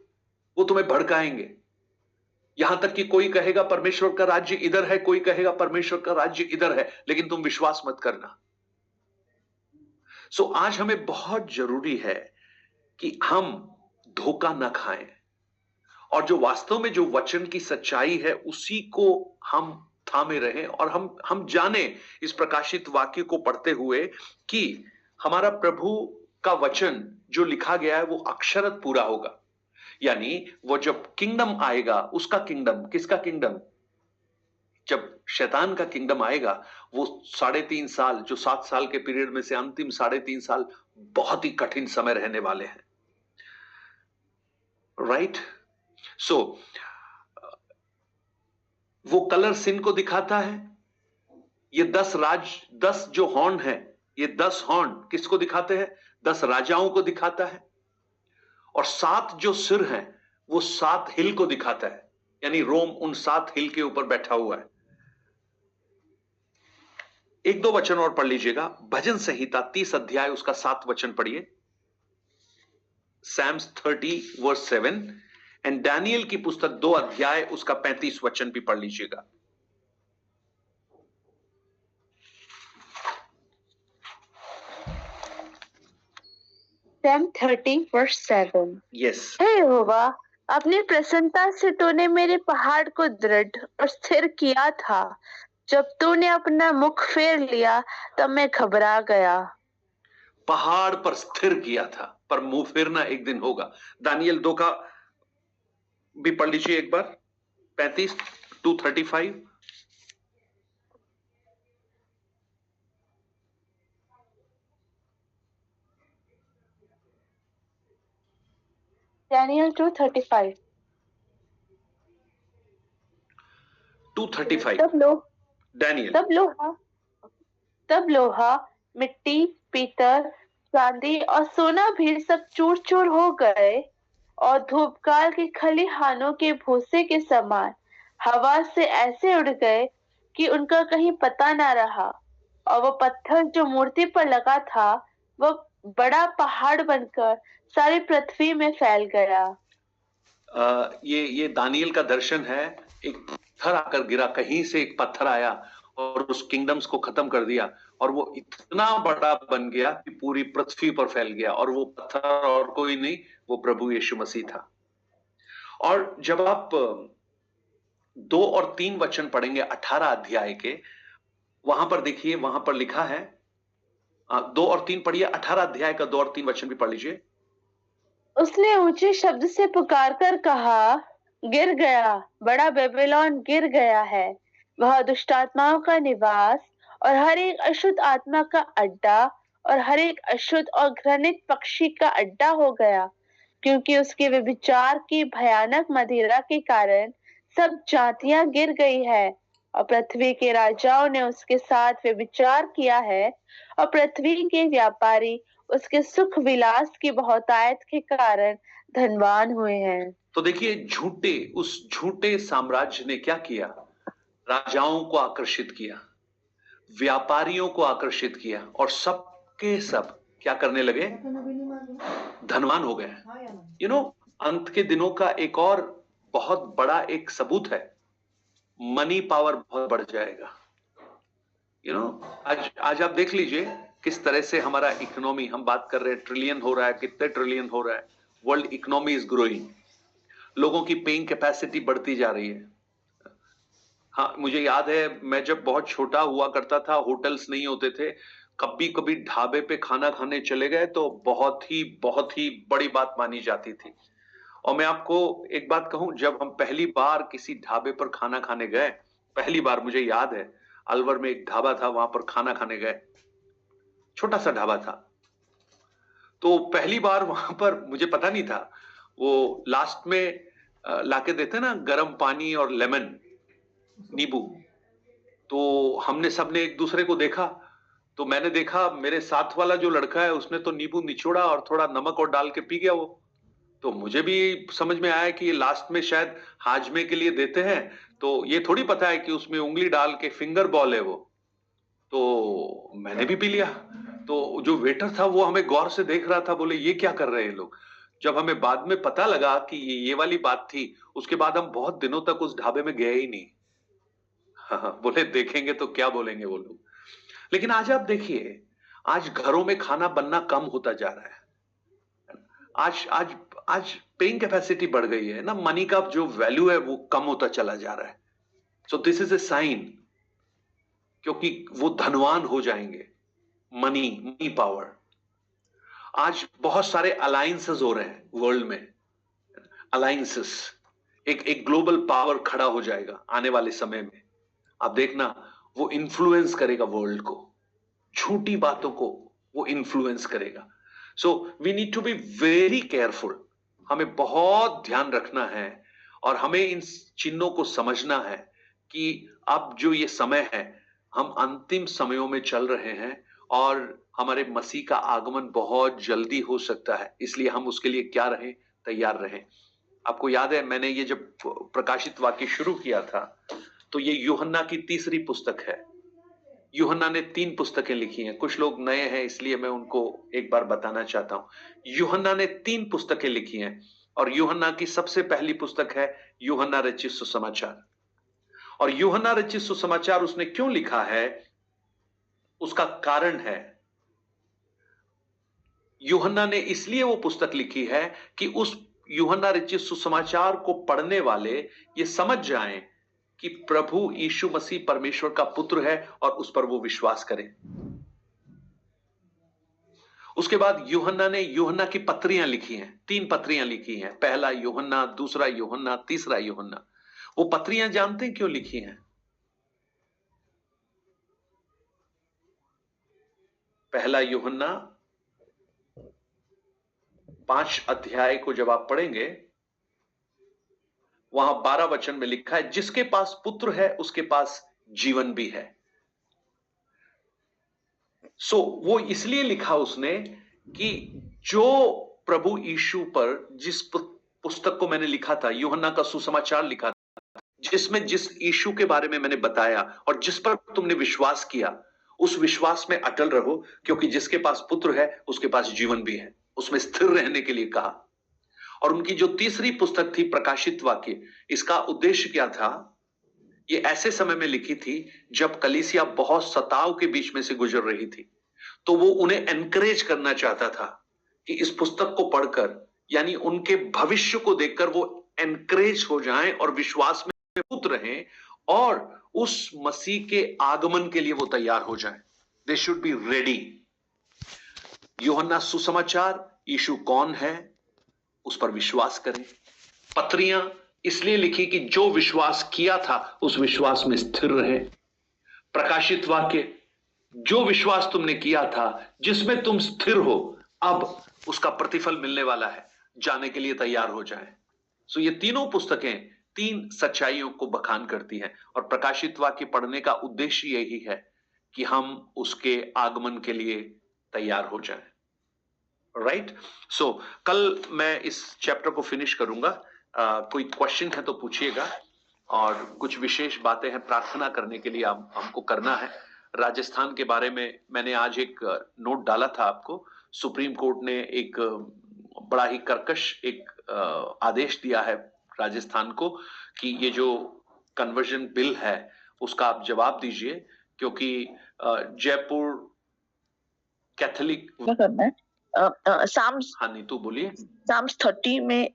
वो तुम्हें भड़काएंगे। यहां तक कि कोई कहेगा परमेश्वर का राज्य इधर है, कोई कहेगा परमेश्वर का राज्य इधर है, लेकिन तुम विश्वास मत करना। सो आज हमें बहुत जरूरी है कि हम धोखा न खाएं, और जो वास्तव में जो वचन की सच्चाई है उसी को हम थामे रहें, और हम जाने इस प्रकाशित वाक्य को पढ़ते हुए कि हमारा प्रभु का वचन जो लिखा गया है वो अक्षरत पूरा होगा। यानी वो जब किंगडम आएगा, उसका किंगडम, किसका किंगडम? जब शैतान का किंगडम आएगा, वो 3.5 साल, जो 7 साल के पीरियड में से अंतिम 3.5 साल बहुत ही कठिन समय रहने वाले हैं, राइट? सो वो कलर सिन को दिखाता है। ये 10 जो हॉर्न है, ये 10 हॉर्न किसको दिखाते हैं? 10 राजाओं को दिखाता है। और 7 जो सिर हैं वो 7 हिल को दिखाता है, यानी रोम उन 7 हिल के ऊपर बैठा हुआ है। 1-2 वचन और पढ़ लीजिएगा। भजन संहिता 30 अध्याय उसका 7 वचन पढ़िए। Psalms 30 verse 7 एंड दानियल की पुस्तक 2 अध्याय उसका 35 वचन भी पढ़ लीजिएगा। Psalm 30 verse 7 yes. हे यहोवा, अपनी प्रसन्नता से तूने मेरे पहाड़ को दृढ़ और स्थिर किया था। जब तूने अपना मुख फेर लिया तब मैं घबरा गया। पहाड़ पर स्थिर किया था, पर मुंह फेरना एक दिन होगा। दानियल 2 का भी पढ़ लीजिए एक बार, 35 to 35। Daniel 2:35 2:35 Daniel. तब लोहा, मिट्टी, पीतल, चांदी और सोना भी सब चूर चूर हो गए, और धूपकाल के खलिहानों के भूसे के समान हवा से ऐसे उड़ गए कि उनका कहीं पता ना रहा। और वो पत्थर जो मूर्ति पर लगा था वो बड़ा पहाड़ बनकर सारी पृथ्वी में फैल गया। ये दानियल का दर्शन है। एक पत्थर आकर गिरा, कहीं से एक पत्थर आया और उस किंगडम्स को खत्म कर दिया, और वो इतना बड़ा बन गया कि पूरी पृथ्वी पर फैल गया। और वो पत्थर और कोई नहीं, वो प्रभु यीशु मसीह था। और जब आप 2 और 3 वचन पढ़ेंगे 18 अध्याय के, वहां पर देखिए, वहां पर लिखा है, 2 और 3 पढ़िए, 18 अध्याय का 2 और 3 वचन भी पढ़ लीजिए। उसने ऊंचे शब्द से पुकार कर कहा, गिर गया, बड़ा बेबीलोन गिर गया है। वह दुष्ट आत्माओं का निवास और हर एक अशुद्ध आत्मा का अड्डा और हर एक अशुद्ध और घृणित पक्षी का अड्डा हो गया, क्योंकि उसके व्यभिचार की भयानक मदिरा के कारण सब जातियां गिर गई है, और पृथ्वी के राजाओं ने उसके साथ व्यभिचार किया है, और पृथ्वी के व्यापारी उसके सुख विलास की बहुतायत के कारण धनवान हुए हैं। तो देखिए, उस झूठे साम्राज्य ने क्या किया? राजाओं को आकर्षित किया, व्यापारियों को आकर्षित किया, और सबके सब क्या करने लगे? धनवान हो गए। अंत के दिनों का एक और बहुत बड़ा एक सबूत है, मनी पावर बहुत बढ़ जाएगा। आज आप देख लीजिए किस तरह से हमारा इकोनॉमी, हम बात कर रहे हैं ट्रिलियन हो रहा है, कितने ट्रिलियन हो रहा है। वर्ल्ड इकोनॉमी इज ग्रोइंग, लोगों की पेइंग कैपेसिटी बढ़ती जा रही है। हाँ, मुझे याद है, मैं जब बहुत छोटा हुआ करता था, होटल्स नहीं होते थे, कभी कभी ढाबे पे खाना खाने चले गए तो बहुत ही बड़ी बात मानी जाती थी। और मैं आपको एक बात कहूं, जब हम पहली बार किसी ढाबे पर खाना खाने गए, पहली बार मुझे याद है, अलवर में एक ढाबा था, वहां पर खाना खाने गए, छोटा सा ढाबा था। तो पहली बार वहां पर मुझे पता नहीं था, वो लास्ट में लाके देते ना गर्म पानी और लेमन, नींबू। तो हमने सबने एक दूसरे को देखा, तो मैंने देखा मेरे साथ वाला जो लड़का है उसने तो नींबू निचोड़ा और थोड़ा नमक और डाल के पी गया वो। तो मुझे भी समझ में आया कि ये लास्ट में शायद हाजमे के लिए देते हैं, तो ये थोड़ी पता है कि उसमें उंगली डाल के फिंगर बॉल है वो। तो मैंने भी पी लिया। तो जो वेटर था वो हमें गौर से देख रहा था, बोले ये क्या कर रहे हैं लोग। जब हमें बाद में पता लगा कि ये वाली बात थी, उसके बाद हम बहुत दिनों तक उस ढाबे में गए ही नहीं। हाँ, बोले देखेंगे तो क्या बोलेंगे वो लोग। लेकिन आज आप देखिए, आज घरों में खाना बनना कम होता जा रहा है। आज आज आज पेइंग कैपेसिटी बढ़ गई है ना, मनी का जो वैल्यू है वो कम होता चला जा रहा है। So this is a sign, क्योंकि वो धनवान हो जाएंगे, मनी पावर। आज बहुत सारे अलायंसेस हो रहे हैं वर्ल्ड में, अलायंसेस, एक ग्लोबल पावर खड़ा हो जाएगा आने वाले समय में। आप देखना, वो इन्फ्लुएंस करेगा वर्ल्ड को, झूठी बातों को वो इन्फ्लुएंस करेगा। So we need to be very careful. हमें बहुत ध्यान रखना है और हमें इन चिन्हों को समझना है कि अब जो ये समय है, हम अंतिम समयों में चल रहे हैं और हमारे मसीह का आगमन बहुत जल्दी हो सकता है। इसलिए हम उसके लिए क्या रहें, तैयार रहें। आपको याद है, मैंने ये जब प्रकाशित वाक्य शुरू किया था तो ये यूहन्ना की तीसरी पुस्तक है। यूहन्ना ने 3 पुस्तकें लिखी हैं। कुछ लोग नए हैं इसलिए मैं उनको एक बार बताना चाहता हूं। यूहन्ना ने 3 पुस्तकें लिखी हैं और यूहन्ना की सबसे पहली पुस्तक है यूहन्ना रचित सुसमाचार। और यूहन्ना रचित सुसमाचार उसने क्यों लिखा है, उसका कारण है। यूहन्ना ने इसलिए वो पुस्तक लिखी है कि उस यूहन्ना रचित सुसमाचार को पढ़ने वाले ये समझ जाएं कि प्रभु यीशु मसीह परमेश्वर का पुत्र है और उस पर वो विश्वास करें। उसके बाद यूहन्ना ने यूहन्ना की पत्रियां लिखी हैं, 3 पत्रियां लिखी हैं, पहला यूहन्ना, दूसरा यूहन्ना, तीसरा यूहन्ना। वो पत्रियां जानते हैं क्यों लिखी हैं? पहला यूहन्ना 5 अध्याय को जब आप पढ़ेंगे, वहां 12 वचन में लिखा है, जिसके पास पुत्र है उसके पास जीवन भी है। वो इसलिए लिखा उसने कि जो प्रभु यीशु पर, जिस पुस्तक को मैंने लिखा था, यूहन्ना का सुसमाचार लिखा था, जिसमें जिस यीशु के बारे में मैंने बताया और जिस पर तुमने विश्वास किया, उस विश्वास में अटल रहो, क्योंकि जिसके पास पुत्र है उसके पास जीवन भी है। उसमें स्थिर रहने के लिए कहा। और उनकी जो तीसरी पुस्तक थी प्रकाशित वाक्य, इसका उद्देश्य क्या था? ये ऐसे समय में लिखी थी जब कलीसिया बहुत सताव के बीच में से गुजर रही थी। तो वो उन्हें एनकरेज करना चाहता था कि इस पुस्तक को पढ़कर, यानी उनके भविष्य को देखकर वो एनकरेज हो जाएं और विश्वास में पुत रहें और उस मसीह के आगमन के लिए वो तैयार हो जाएं। They should be ready. यूहन्ना सुसमाचार, यीशु कौन है, उस पर विश्वास करें। पत्रियां इसलिए लिखी कि जो विश्वास किया था उस विश्वास में स्थिर रहे। प्रकाशित वाक्य, जो विश्वास तुमने किया था, जिसमें तुम स्थिर हो, अब उसका प्रतिफल मिलने वाला है, जाने के लिए तैयार हो जाए। ये तीनों पुस्तकें 3 सच्चाइयों को बखान करती हैं और प्रकाशित वाक्य पढ़ने का उद्देश्य यही है कि हम उसके आगमन के लिए तैयार हो जाएं। राइट? कल मैं इस चैप्टर को फिनिश करूंगा। कोई क्वेश्चन है तो पूछिएगा, और कुछ विशेष बातें हैं प्रार्थना करने के लिए हमको करना है। राजस्थान के बारे में मैंने आज एक नोट डाला था आपको। सुप्रीम कोर्ट ने एक बड़ा ही कर्कश एक आदेश दिया है राजस्थान को कि ये जो कन्वर्जन बिल है उसका आप जवाब दीजिए, क्योंकि जयपुर कैथोलिक साम्स, हाँ नीतू बोलिए। साम्स 30 में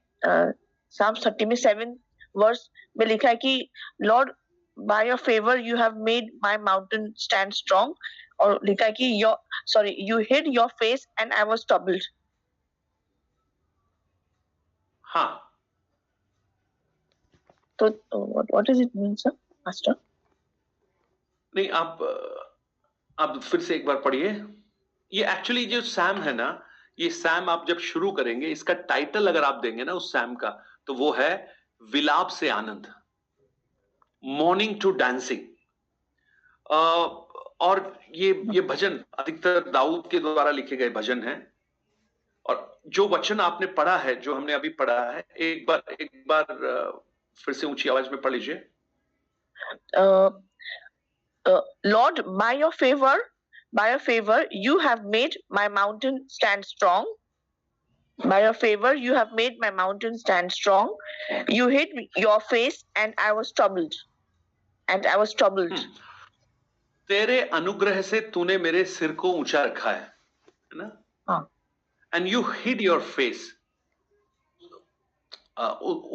7 वर्स में लिखा है कि Lord, by your favor you have made my mountain stand strong. और लिखा है कि you hid your face and I was troubled. हाँ, तो what does it mean, sir, Master? नहीं, आप फिर से एक बार पढ़िए। ये एक्चुअली जो सैम है ना, ये सैम आप जब शुरू करेंगे, इसका टाइटल अगर आप देंगे ना उस सैम का, तो वो है विलाप से आनंद, मॉर्निंग टू डांसिंग। और ये भजन अधिकतर दाऊद के द्वारा लिखे गए भजन हैं। और जो वचन आपने पढ़ा है, जो हमने अभी पढ़ा है, एक बार फिर से ऊंची आवाज में पढ़ लीजिए। Lord, by your favor, you have made my mountain stand strong. By your favor, you have made my mountain stand strong. You hid your face, and I was troubled. तेरे अनुग्रह से तूने मेरे सिर को ऊंचा रखा है ना? हाँ. And you hid your face.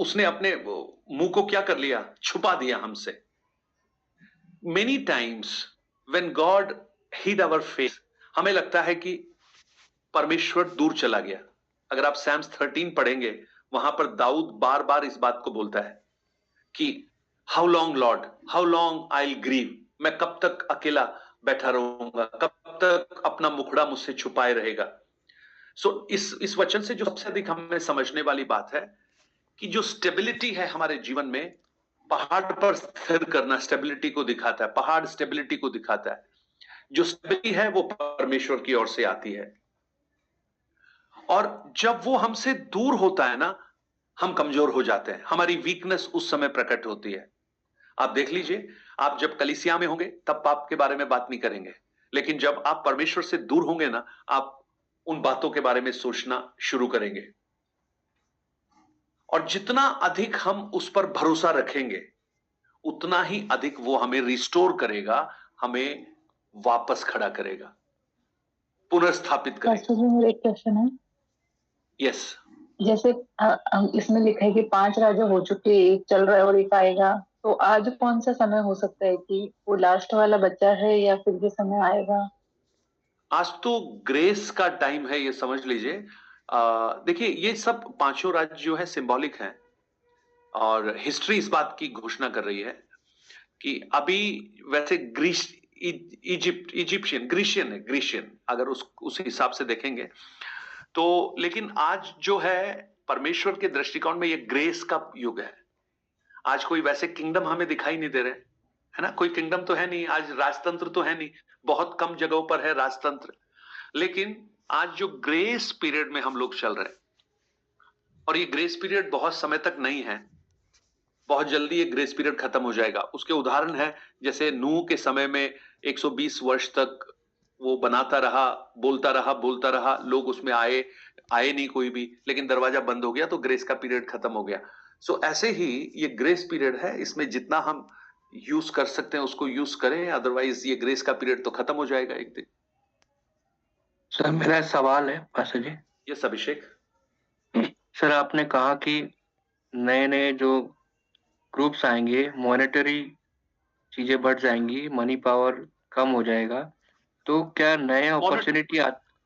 उसने अपने मुंह को क्या कर लिया? छुपा दिया हमसे। Many times when God hid our face, हमें लगता है कि परमेश्वर दूर चला गया। अगर आप Psalms 13 पढ़ेंगे, वहां पर दाऊद बार बार इस बात को बोलता है कि How long, Lord? How long I'll grieve? मैं कब तक अकेला बैठा रहूंगा? कब तक अपना मुखड़ा मुझसे छुपाए रहेगा? इस वचन से जो सबसे अधिक हमें समझने वाली बात है कि जो स्टेबिलिटी है हमारे जीवन में, पहाड़ पर स्थिर करना स्टेबिलिटी को दिखाता है। पहाड़ स्टेबिलिटी को दिखाता है। जो स्टेबिलिटी है वो परमेश्वर की ओर से आती है। और जब वो हमसे दूर होता है ना, हम कमजोर हो जाते हैं। हमारी वीकनेस उस समय प्रकट होती है। आप देख लीजिए, आप जब कलीसिया में होंगे तब पाप के बारे में बात नहीं करेंगे, लेकिन जब आप परमेश्वर से दूर होंगे ना, आप उन बातों के बारे में सोचना शुरू करेंगे। और जितना अधिक हम उस पर भरोसा रखेंगे, उतना ही अधिक वो हमें रिस्टोर करेगा, हमें वापस खड़ा करेगा, पुनर्स्थापित करेगा। मेरा एक क्वेश्चन है। यस, जैसे इसमें लिखा है कि 5 राजा हो चुके, एक चल रहा है और एक आएगा, तो आज कौन सा समय हो सकता है कि वो लास्ट वाला बच्चा है या फिर ये समय आएगा? आज तो ग्रेस का टाइम है, ये समझ लीजिए। देखिए, ये सब पांचों राज्य जो है सिंबॉलिक हैं, और हिस्ट्री इस बात की घोषणा कर रही है कि अभी वैसे ग्रीशियन अगर उस हिसाब से देखेंगे तो, लेकिन आज जो है परमेश्वर के दृष्टिकोण में ये ग्रेस का युग है। आज कोई वैसे किंगडम हमें दिखाई नहीं दे रहे, है ना? कोई किंगडम तो है नहीं आज, राजतंत्र तो है नहीं, बहुत कम जगहों पर है राजतंत्र। लेकिन आज जो ग्रेस पीरियड में हम लोग चल रहे हैं, और ये ग्रेस पीरियड बहुत समय तक नहीं है, बहुत जल्दी ये ग्रेस पीरियड खत्म हो जाएगा। उसके उदाहरण है, जैसे नूह के समय में 120 वर्ष तक वो बनाता रहा, बोलता रहा, लोग उसमें आए नहीं कोई भी, लेकिन दरवाजा बंद हो गया तो ग्रेस का पीरियड खत्म हो गया। ऐसे ही ये ग्रेस पीरियड है, इसमें जितना हम यूज कर सकते हैं उसको यूज करें, अदरवाइज ये ग्रेस का पीरियड तो खत्म हो जाएगा एक दिन। सर, मेरा सवाल है पास्टर जी। यस अभिषेक। सर, आपने कहा कि नए जो ग्रुप्स आएंगे, मॉनेटरी चीजें बढ़ जाएंगी, मनी पावर कम हो जाएगा, तो क्या नए अपॉर्चुनिटी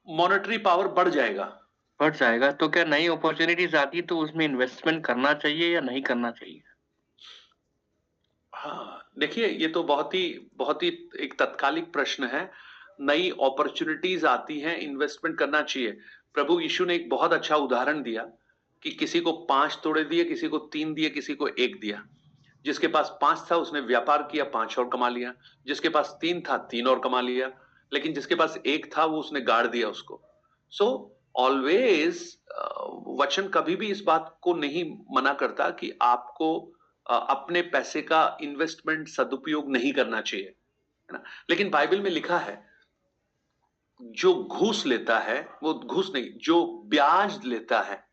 मॉनेटरी पावर बढ़ जाएगा, तो क्या नई अपॉर्चुनिटीज आती तो उसमें इन्वेस्टमेंट करना चाहिए या नहीं करना चाहिए? हाँ, देखिए, ये तो बहुत ही एक तत्कालिक प्रश्न है। नई अपॉर्चुनिटीज आती हैं, इन्वेस्टमेंट करना चाहिए। प्रभु यीशु ने एक बहुत अच्छा उदाहरण दिया कि किसी को 5 तोड़े दिए, किसी को 3 दिए, किसी को 1 दिया। जिसके पास 5 था उसने व्यापार किया, 5 और कमा लिया। जिसके पास 3 था, 3 और कमा लिया। लेकिन जिसके पास 1 था वो उसने गाड़ दिया उसको। ऑलवेज वचन कभी भी इस बात को नहीं मना करता कि आपको अपने पैसे का इन्वेस्टमेंट सदुपयोग नहीं करना चाहिए, है ना? लेकिन बाइबल में लिखा है, जो घूस लेता है, वो घूस नहीं, जो ब्याज लेता है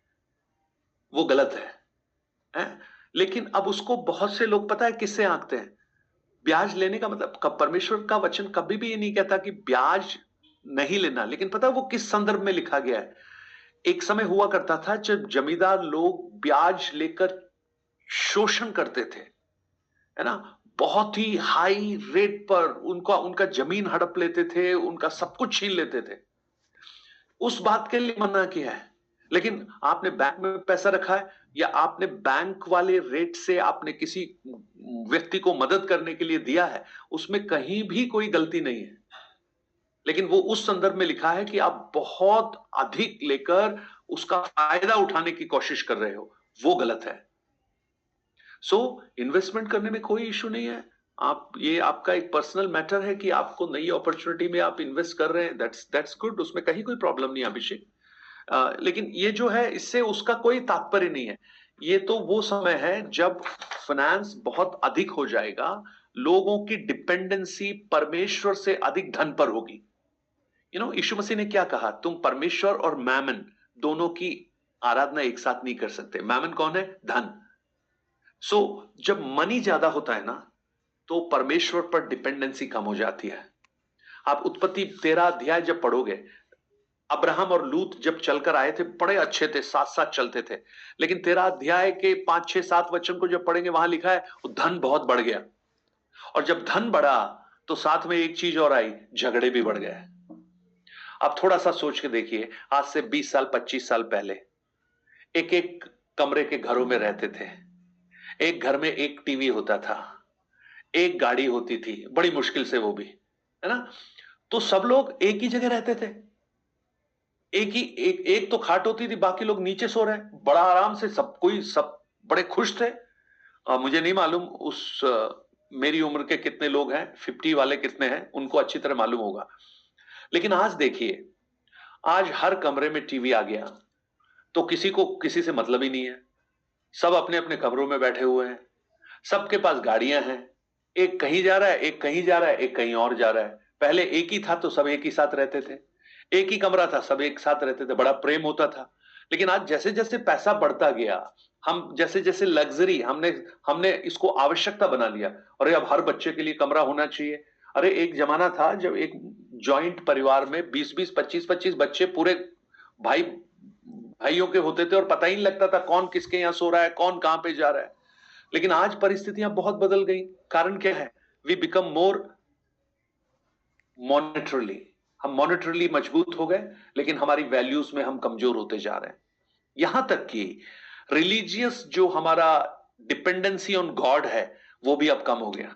वो गलत है? लेकिन अब उसको बहुत से लोग, पता है किससे आंकते हैं? ब्याज लेने का मतलब, परमेश्वर का वचन कभी भी ये नहीं कहता कि ब्याज नहीं लेना। लेकिन पता है वो किस संदर्भ में लिखा गया है? एक समय हुआ करता था जब जमींदार लोग ब्याज लेकर शोषण करते थे, है ना? बहुत ही हाई रेट पर उनका जमीन हड़प लेते थे, उनका सब कुछ छीन लेते थे। उस बात के लिए मना किया है। लेकिन आपने बैंक में पैसा रखा है या आपने बैंक वाले रेट से आपने किसी व्यक्ति को मदद करने के लिए दिया है, उसमें कहीं भी कोई गलती नहीं है। लेकिन वो उस संदर्भ में लिखा है कि आप बहुत अधिक लेकर उसका फायदा उठाने की कोशिश कर रहे हो, वो गलत है। इन्वेस्टमेंट करने में कोई इश्यू नहीं है। ये आपका एक पर्सनल मैटर है कि आपको नई अपॉर्चुनिटी में आप इन्वेस्ट कर रहे हैं, दैट्स गुड, उसमें कहीं कोई प्रॉब्लम नहीं अभिषेक। लेकिन ये जो है, इससे उसका कोई तात्पर्य नहीं है। ये तो वो समय है जब फाइनेंस बहुत अधिक हो जाएगा, लोगों की डिपेंडेंसी परमेश्वर से अधिक धन पर होगी। यीशु मसीह ने क्या कहा? तुम परमेश्वर और मैमन दोनों की आराधना एक साथ नहीं कर सकते। मैमन कौन है? धन। जब मनी ज्यादा होता है ना, तो परमेश्वर पर डिपेंडेंसी कम हो जाती है। आप उत्पत्ति 13 अध्याय जब पढ़ोगे, अब्राहम और लूत जब चलकर आए थे, बड़े अच्छे थे, साथ साथ चलते थे। लेकिन 13 अध्याय के 5, 6, 7 वचन को जब पढ़ेंगे, वहां लिखा है धन बहुत बढ़ गया। और जब धन बढ़ा तो साथ में एक चीज और आई, झगड़े भी बढ़ गए। आप थोड़ा सा सोच के देखिए, आज से 20 साल 25 साल पहले एक एक कमरे के घरों में रहते थे, एक घर में एक टीवी होता था, एक गाड़ी होती थी, बड़ी मुश्किल से वो भी, है ना। तो सब लोग एक ही जगह रहते थे, एक तो खाट होती थी, बाकी लोग नीचे सो रहे हैं, बड़ा आराम से, सब बड़े खुश थे। मुझे नहीं मालूम मेरी उम्र के कितने लोग हैं, 50 वाले कितने हैं, उनको अच्छी तरह मालूम होगा। लेकिन आज देखिए, आज हर कमरे में टीवी आ गया, तो किसी को किसी से मतलब ही नहीं है। सब अपने अपने कमरों में बैठे हुए हैं, सबके पास गाड़ियां हैं, एक कहीं जा रहा है, एक कहीं जा रहा है, एक कहीं और जा रहा है। पहले एक ही था तो सब एक ही साथ रहते थे, एक ही कमरा था, सब एक साथ रहते थे, बड़ा प्रेम होता था। लेकिन आज जैसे जैसे पैसा बढ़ता गया, हम जैसे जैसे लग्जरी, हमने इसको आवश्यकता बना लिया। अरे अब हर बच्चे के लिए कमरा होना चाहिए। अरे एक जमाना था जब एक जॉइंट परिवार में 20-20, 25-25 बच्चे पूरे भाइयों के होते थे और पता ही नहीं लगता था कौन किसके यहाँ सो रहा है, कौन कहां पे जा रहा है। लेकिन आज परिस्थितियां बहुत बदल गई। कारण क्या है? वी बिकम मोर मॉनिटरली, हम मॉनिटरली मजबूत हो गए, लेकिन हमारी वैल्यूज में हम कमजोर होते जा रहे हैं। यहां तक कि रिलीजियस जो हमारा डिपेंडेंसी ऑन गॉड है, वो भी अब कम हो गया।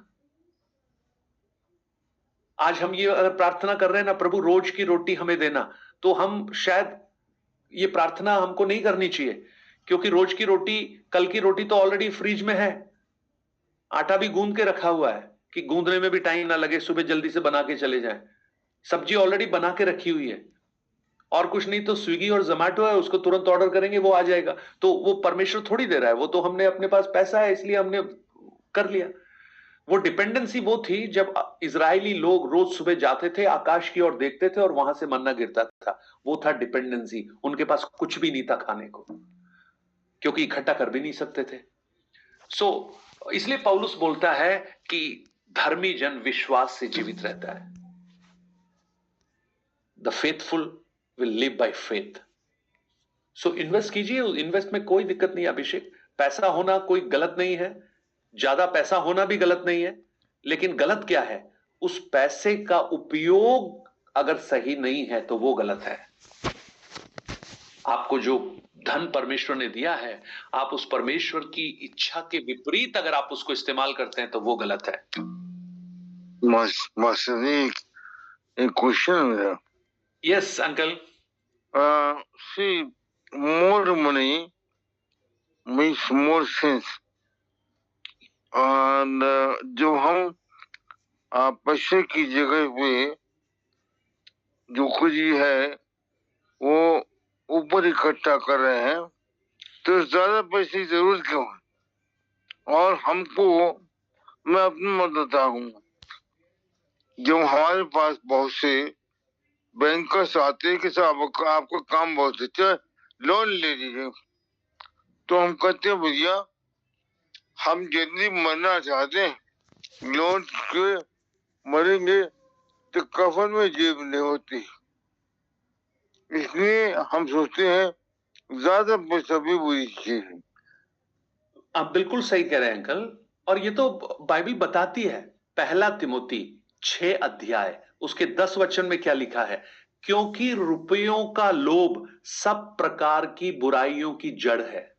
आज हम ये अगर प्रार्थना कर रहे हैं ना, प्रभु रोज की रोटी हमें देना, तो हम शायद ये प्रार्थना हमको नहीं करनी चाहिए, क्योंकि रोज की रोटी, कल की रोटी तो ऑलरेडी फ्रिज में है, आटा भी गूंद के रखा हुआ है कि गूंदने में भी टाइम ना लगे, सुबह जल्दी से बना के चले जाएं। सब्जी ऑलरेडी बना के रखी हुई है, और कुछ नहीं तो स्विगी और जोमैटो है, उसको तुरंत ऑर्डर करेंगे, वो आ जाएगा। तो वो परमेश्वर थोड़ी दे रहा है, वो तो हमने अपने पास पैसा है इसलिए हमने कर लिया। वो डिपेंडेंसी वो थी जब इजरायली लोग रोज सुबह जाते थे, आकाश की ओर देखते थे और वहां से मन्ना गिरता था। वो था डिपेंडेंसी। उनके पास कुछ भी नहीं था खाने को, क्योंकि इकट्ठा कर भी नहीं सकते थे। इसलिए पौलुस बोलता है कि धर्मी जन विश्वास से जीवित रहता है। The faithful will live by faith. Invest कीजिए, इन्वेस्ट में कोई दिक्कत नहीं है अभिषेक। पैसा होना कोई गलत नहीं है, ज्यादा पैसा होना भी गलत नहीं है, लेकिन गलत क्या है? उस पैसे का उपयोग अगर सही नहीं है तो वो गलत है। आपको जो धन परमेश्वर ने दिया है, आप उस परमेश्वर की इच्छा के विपरीत अगर आप उसको इस्तेमाल करते हैं तो वो गलत है। एक question. Yes uncle. See, more money makes more sense. और जो हम पैसे की जगह पे जो कुछ है वो ऊपर इकट्ठा कर रहे हैं, तो ज्यादा पैसे की जरूरत क्यों है? और हमको, मैं अपनी बताता हूँ, जब हमारे पास बहुत से बैंकर्स आते हैं कि साहब आपका काम बहुत अच्छा है, लोन ले लीजिए, तो हम कहते हैं भैया हम जल्दी मरना चाहते हैं, लोन के मरेंगे तो कफन में जेब नहीं होती, इसलिए हम सोचते हैं ज्यादा पैसा भी बुरी चीज है। आप बिल्कुल सही कह रहे हैं अंकल। और ये तो बाइबल बताती है। पहला तिमोथी 6 अध्याय उसके 10 वचन में क्या लिखा है? क्योंकि रुपयों का लोभ सब प्रकार की बुराइयों की जड़ है,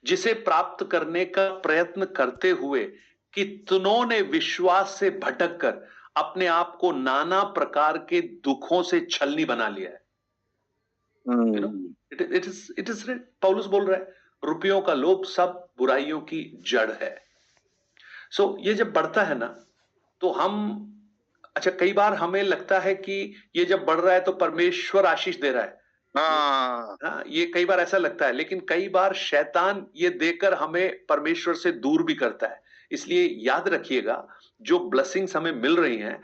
जिसे प्राप्त करने का प्रयत्न करते हुए कितनों ने विश्वास से भटककर अपने आप को नाना प्रकार के दुखों से छलनी बना लिया है। इट इज पौलुस बोल रहा है, रुपयों का लोभ सब बुराइयों की जड़ है। सो ये जब बढ़ता है ना, तो हम, अच्छा, कई बार हमें लगता है कि ये जब बढ़ रहा है तो परमेश्वर आशीष दे रहा है। हाँ, ये कई बार ऐसा लगता है, लेकिन कई बार शैतान ये देकर हमें परमेश्वर से दूर भी करता है। इसलिए याद रखिएगा, जो ब्लेसिंग्स हमें मिल रही हैं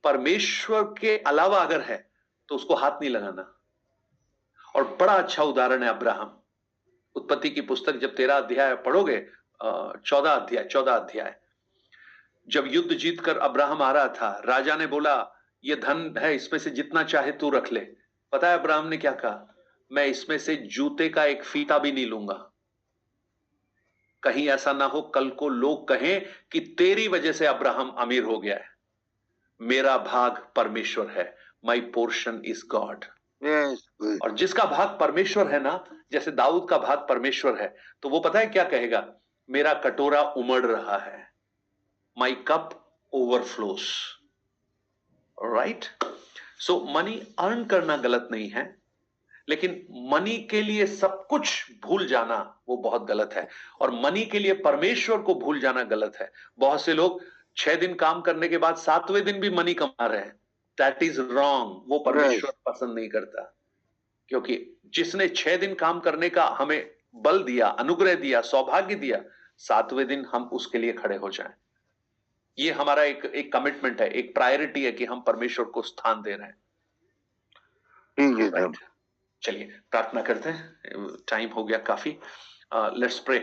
परमेश्वर के अलावा अगर है तो उसको हाथ नहीं लगाना। और बड़ा अच्छा उदाहरण है अब्राहम। उत्पत्ति की पुस्तक जब 13 अध्याय पढ़ोगे, 14 अध्याय, जब युद्ध जीतकर अब्राहम आ रहा था, राजा ने बोला ये धन है, इसमें से जितना चाहे तू रख ले। पता है अब्राहम ने क्या कहा? मैं इसमें से जूते का एक फीता भी नहीं लूंगा, कहीं ऐसा ना हो कल को लोग कहें कि तेरी वजह से अब्राहम अमीर हो गया है। मेरा भाग परमेश्वर है, माई पोर्शन इज गॉड। और जिसका भाग परमेश्वर है ना, जैसे दाऊद का भाग परमेश्वर है, तो वो पता है क्या कहेगा? मेरा कटोरा उमड़ रहा है, my cup overflows. Right? So money earn करना गलत नहीं है, लेकिन मनी के लिए सब कुछ भूल जाना वो बहुत गलत है। और मनी के लिए परमेश्वर को भूल जाना गलत है। बहुत से लोग 6 दिन काम करने के बाद 7वें दिन भी मनी कमा रहे हैं। That is wrong. वो परमेश्वर पसंद नहीं करता, क्योंकि जिसने 6 दिन काम करने का हमें बल दिया, अनुग्रह दिया, सौभाग्य दिया, 7वें दिन हम उसके लिए खड़े हो जाएं। ये हमारा एक कमिटमेंट है, एक प्रायोरिटी है कि हम परमेश्वर को स्थान दे रहे हैं। चलिए प्रार्थना करते हैं, टाइम हो गया काफी। Let's pray.